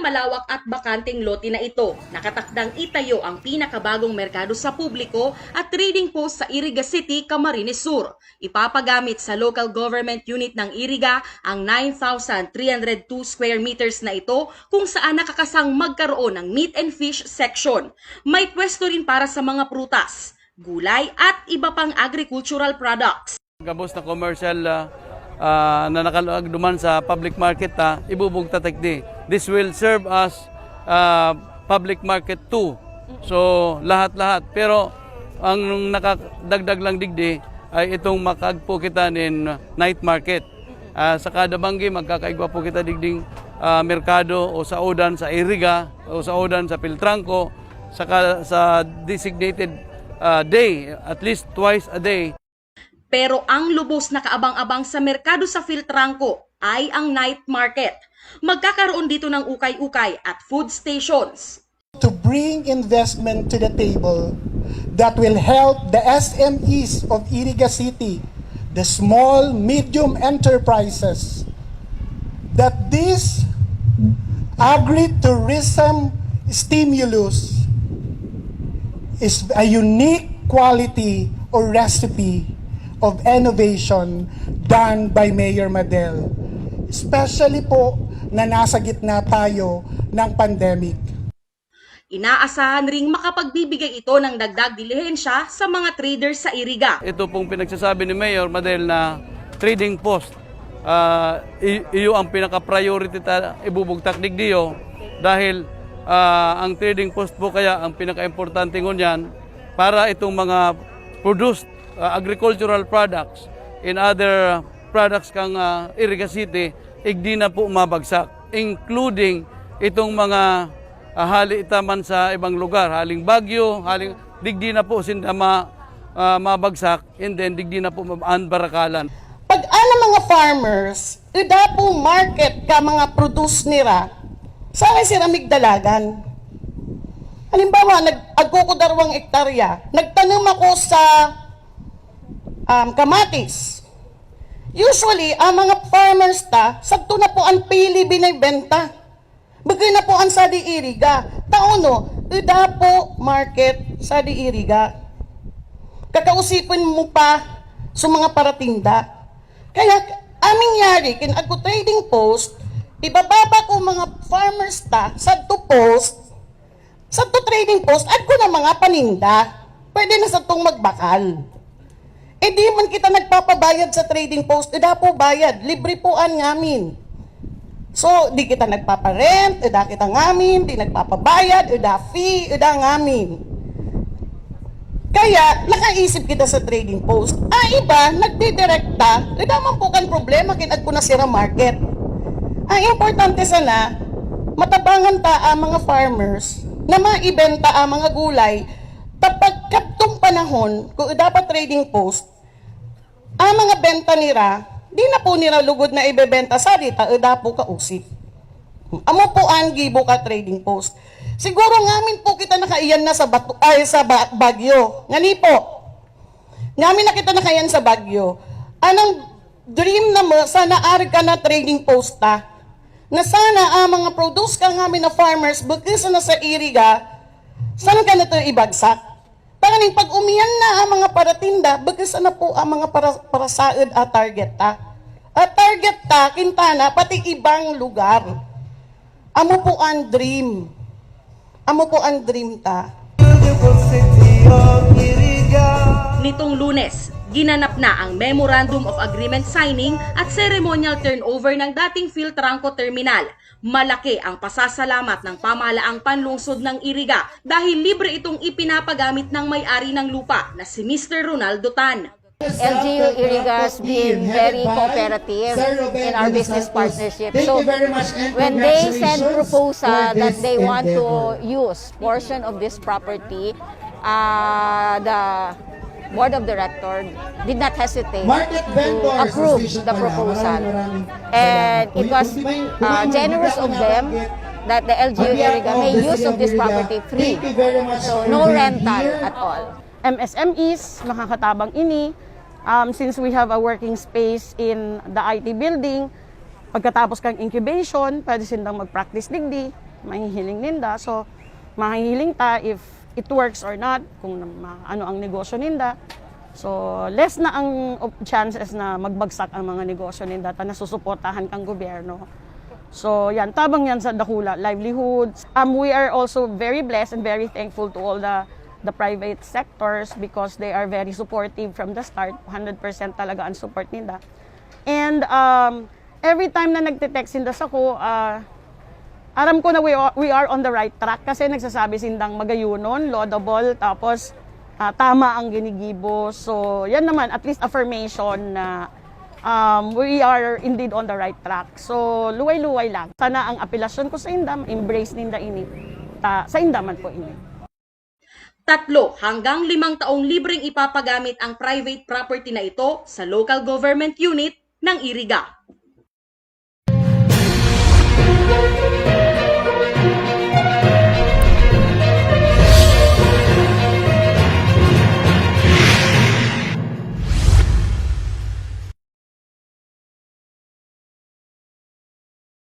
malawak at bakanteng lote na ito, nakatakdang itayo ang pinakabagong merkado sa publiko at trading post sa Iriga City, Camarines Sur. Ipapagamit sa local government unit ng Iriga ang 9,302 square meters na ito kung saan nakakasang magkaroon ng meat and fish section. May pwesto rin para sa mga prutas, gulay at iba pang agricultural products. Gabos na commercial na nakaluman sa public market ibubog tatakdi. This will serve as public market too. So lahat-lahat. Pero ang nakadagdag lang digdi ay itong makagpo kita nin night market. Sa kada banggi magkakaigwa po kita digding merkado o sa Odan sa Iriga o sa Odan sa Piltrangco sa designated day, at least twice a day. Pero ang lubos na kaabang-abang sa merkado sa Piltrangco ay ang night market. Magkakaroon dito ng ukay-ukay at food stations. To bring investment to the table that will help the SMEs of Iriga City, the small, medium enterprises, that this agri-tourism stimulus is a unique quality or recipe of innovation done by Mayor Madel, especially po na nasa gitna tayo ng pandemic. Inaasahan ring makapagbibigay ito ng dagdag dilihensya sa mga traders sa Iriga. Ito pong pinagsasabi ni Mayor Madel na trading post, iyo ang pinaka-priority ibubugtak digdiyo dahil ang trading post po kaya ang pinaka-importante ngunyan para itong mga produced agricultural products in other products kang Iriga City, igdi na po mabagsak, including itong mga hali itaman sa ibang lugar, haling Baguio, haling digdi na po sinda mabagsak, and then digdi na po barakalan. Pag mga farmers, ida po market ka mga produce nila, saan sila migdalagan? Halimbawa, nag-agko ko 2 hektarya, nagtanim ako sa kamatis. Usually, ang mga farmers sagto na po ang pili binibenta. Bagay na po ang sa di Iriga. Taono, ida po market sa di Iriga. Kakausipin mo pa sa mga paratinda. Kaya, aming yari, kinagko trading post, ibababa ko mga farmers sa to post, sa to trading post, at ko na mga paninda. Pwede na sa tong magbakal. Di man kita nagpapabayad sa trading post, ida po bayad, libre po ang ngamin. So, di kita nagpaparent, ida kita ngamin, di nagpapabayad, ida fee, ida ngamin. Kaya, nakaisip kita sa trading post. Iba, nagdidirekta, ida man po kan problema, kinag ko na sira market. Ang importante sana, matabangan ang mga farmers na maibenta ang mga gulay kapag kaptong panahon, kung dapat trading post, ang mga benta nila, di na po nila lugod na ibebenta sa dita, ida po kausip. Amo po ang gibo ka trading post. Siguro ngamin po kita nakaiyan na sa Baguio. Ngani po, ngamin na kita nakaiyan sa Baguio. Anong dream na mo, sana ari ka na trading post na sana ang mga produce ka ngamin na farmers, bukis na sa Iriga, saan ka na ito ibagsak? Panganing pag umiyan na ang mga paratinda, bukis na po ang mga parasaad at target At target kintana, pati ibang lugar. Amo po ang dream. Amo po ang dream Nitong Lunes, ginanap na ang Memorandum of Agreement signing at ceremonial turnover ng dating Piltrangco Terminal. Malaki ang pasasalamat ng pamahalaang panlungsod ng Iriga dahil libre itong ipinapagamit ng may-ari ng lupa na si Mr. Ronaldo Tan. LGU Iriga has been very cooperative in our business partnership. So when they send proposal that they want to use portion of this property, the Board of Directors did not hesitate to approve the proposal. And it was generous of them that the LGU Iriga may use of this property free. So no rental at all. MSMEs, makakatabang ini, since we have a working space in the IT building, pagkatapos kang incubation, pwede silang mag-practice digdi. mahihiling ninda. So, mahihiling ta if it works or not, kung ano ang negosyo ninda. So, less na ang chances na magbagsak ang mga negosyo ninda ta nasusuportahan kang gobyerno. So, yan, tabang yan sa dakula, livelihoods. We are also very blessed and very thankful to all the private sectors because they are very supportive from the start. 100% talaga ang support nila. And every time na nagte-text sinda sa ko, aram ko na we are on the right track kasi nagsasabi sindang magayunon, laudable, tapos tama ang ginigibo. So, yan naman, at least affirmation na we are indeed on the right track. So, luway-luway lang. Sana ang apelasyon ko sa inda, embrace ninda ini. Sa inda man po ini. 3 hanggang 5 taong libreng ipapagamit ang private property na ito sa local government unit ng Iriga.